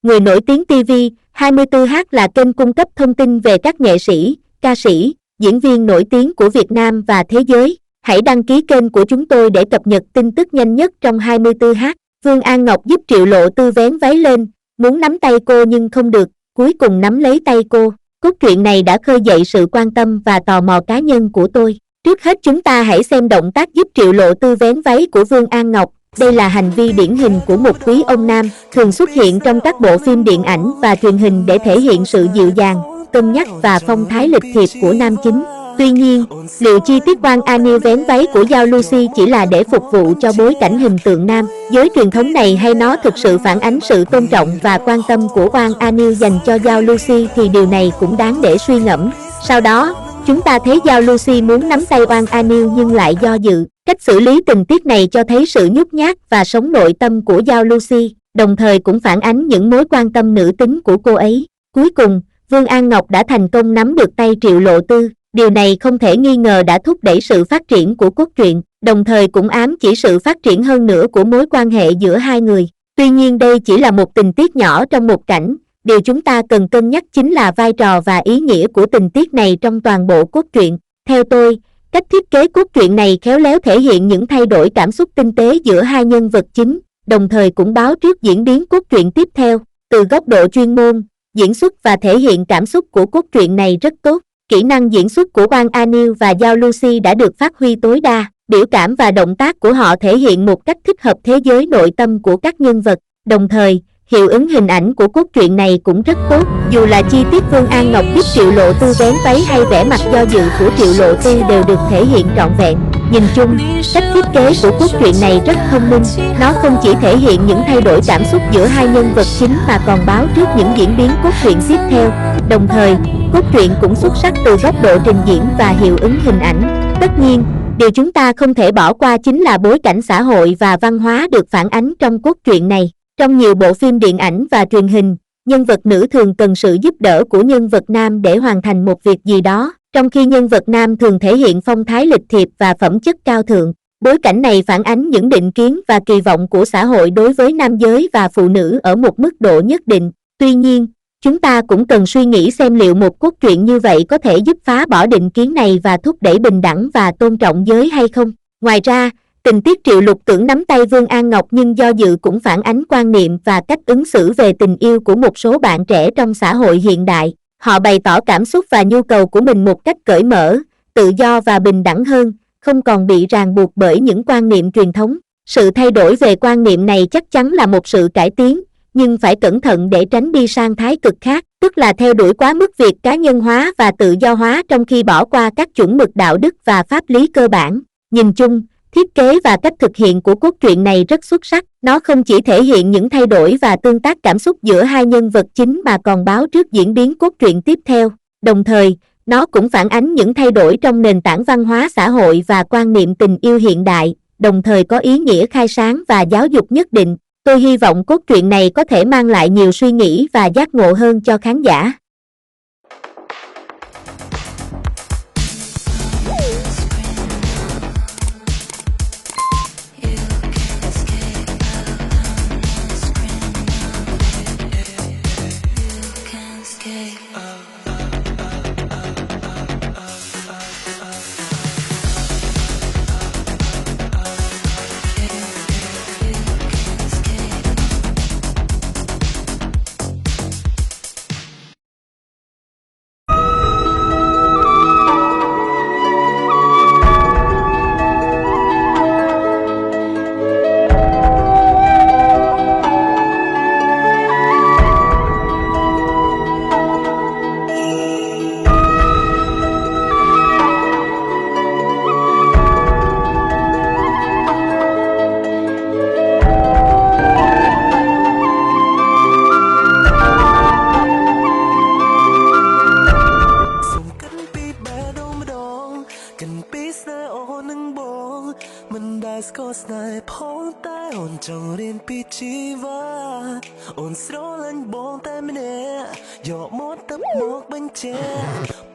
Người nổi tiếng TV 24H là kênh cung cấp thông tin về các nghệ sĩ, ca sĩ, diễn viên nổi tiếng của Việt Nam và thế giới. Hãy đăng ký kênh của chúng tôi để cập nhật tin tức nhanh nhất trong 24H. Vương An Ngọc giúp Triệu Lộ Tư vén váy lên, muốn nắm tay cô nhưng không được, cuối cùng nắm lấy tay cô. Cốt truyện này đã khơi dậy sự quan tâm và tò mò cá nhân của tôi. Trước hết chúng ta hãy xem động tác giúp Triệu Lộ Tư vén váy của Vương An Ngọc. Đây là hành vi điển hình của một quý ông nam, thường xuất hiện trong các bộ phim điện ảnh và truyền hình để thể hiện sự dịu dàng, cân nhắc và phong thái lịch thiệp của nam chính. Tuy nhiên, liệu chi tiết Wang Anil vén váy của Giao Lucy chỉ là để phục vụ cho bối cảnh hình tượng nam giới truyền thống này, hay nó thực sự phản ánh sự tôn trọng và quan tâm của Wang Anil dành cho Giao Lucy, thì điều này cũng đáng để suy ngẫm. Sau đó, chúng ta thấy Giao Lucy muốn nắm tay Wang Anil nhưng lại do dự. Cách xử lý tình tiết này cho thấy sự nhút nhát và sống nội tâm của Giao Lucy, đồng thời cũng phản ánh những mối quan tâm nữ tính của cô ấy. Cuối cùng, Vương An Ngọc đã thành công nắm được tay Triệu Lộ Tư. Điều này không thể nghi ngờ đã thúc đẩy sự phát triển của cốt truyện, đồng thời cũng ám chỉ sự phát triển hơn nữa của mối quan hệ giữa hai người. Tuy nhiên đây chỉ là một tình tiết nhỏ trong một cảnh, điều chúng ta cần cân nhắc chính là vai trò và ý nghĩa của tình tiết này trong toàn bộ cốt truyện. Theo tôi, cách thiết kế cốt truyện này khéo léo thể hiện những thay đổi cảm xúc tinh tế giữa hai nhân vật chính, đồng thời cũng báo trước diễn biến cốt truyện tiếp theo. Từ góc độ chuyên môn, diễn xuất và thể hiện cảm xúc của cốt truyện này rất tốt. Kỹ năng diễn xuất của Wang Anil và Giao Lucy đã được phát huy tối đa, biểu cảm và động tác của họ thể hiện một cách thích hợp thế giới nội tâm của các nhân vật. Đồng thời, hiệu ứng hình ảnh của cốt truyện này cũng rất tốt. Dù là chi tiết Vương An Ngọc giúp Triệu Lộ Tư vén váy hay vẻ mặt do dự của Triệu Lộ Tư đều được thể hiện trọn vẹn. Nhìn chung, cách thiết kế của cốt truyện này rất thông minh. Nó không chỉ thể hiện những thay đổi cảm xúc giữa hai nhân vật chính mà còn báo trước những diễn biến cốt truyện tiếp theo. Đồng thời, cốt truyện cũng xuất sắc từ góc độ trình diễn và hiệu ứng hình ảnh. Tất nhiên, điều chúng ta không thể bỏ qua chính là bối cảnh xã hội và văn hóa được phản ánh trong cốt truyện này. Trong nhiều bộ phim điện ảnh và truyền hình, nhân vật nữ thường cần sự giúp đỡ của nhân vật nam để hoàn thành một việc gì đó, trong khi nhân vật nam thường thể hiện phong thái lịch thiệp và phẩm chất cao thượng. Bối cảnh này phản ánh những định kiến và kỳ vọng của xã hội đối với nam giới và phụ nữ ở một mức độ nhất định. Tuy nhiên, chúng ta cũng cần suy nghĩ xem liệu một cốt truyện như vậy có thể giúp phá bỏ định kiến này và thúc đẩy bình đẳng và tôn trọng giới hay không. Ngoài ra, tình tiết Triệu Lục Tưởng nắm tay Vương An Ngọc nhưng do dự cũng phản ánh quan niệm và cách ứng xử về tình yêu của một số bạn trẻ trong xã hội hiện đại. Họ bày tỏ cảm xúc và nhu cầu của mình một cách cởi mở, tự do và bình đẳng hơn, không còn bị ràng buộc bởi những quan niệm truyền thống. Sự thay đổi về quan niệm này chắc chắn là một sự cải tiến, nhưng phải cẩn thận để tránh đi sang thái cực khác, tức là theo đuổi quá mức việc cá nhân hóa và tự do hóa trong khi bỏ qua các chuẩn mực đạo đức và pháp lý cơ bản. Nhìn chung, thiết kế và cách thực hiện của cốt truyện này rất xuất sắc. Nó không chỉ thể hiện những thay đổi và tương tác cảm xúc giữa hai nhân vật chính mà còn báo trước diễn biến cốt truyện tiếp theo. Đồng thời, nó cũng phản ánh những thay đổi trong nền tảng văn hóa xã hội và quan niệm tình yêu hiện đại, đồng thời có ý nghĩa khai sáng và giáo dục nhất định. Tôi hy vọng cốt truyện này có thể mang lại nhiều suy nghĩ và giác ngộ hơn cho khán giả.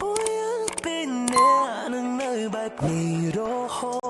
Bối ước bên nè nâng nơi bạch mì rô hô